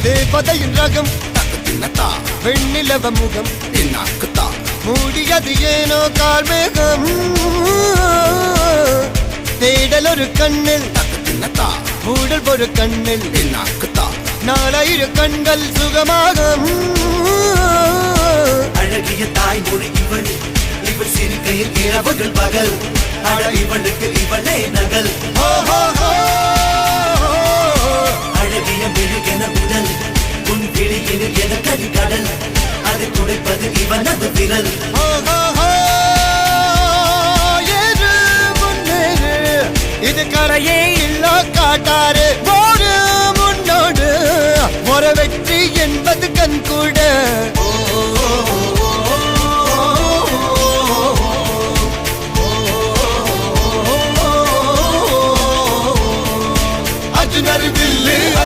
தேவதையின் ரகம் வெண்ணிலவ முகம் மூடியது ஏனோ கார்மேகம் தேடல் ஒரு கண்ணில் மூடல் ஒரு கண்ணில் நாலாயிரு கண்கள் சுகமாக அழகிய தாய்மொழி இவள் இவள் சிரிக்கையில் இரவுகள் பகல் அழ இவளுக்கு இவளே நகல்.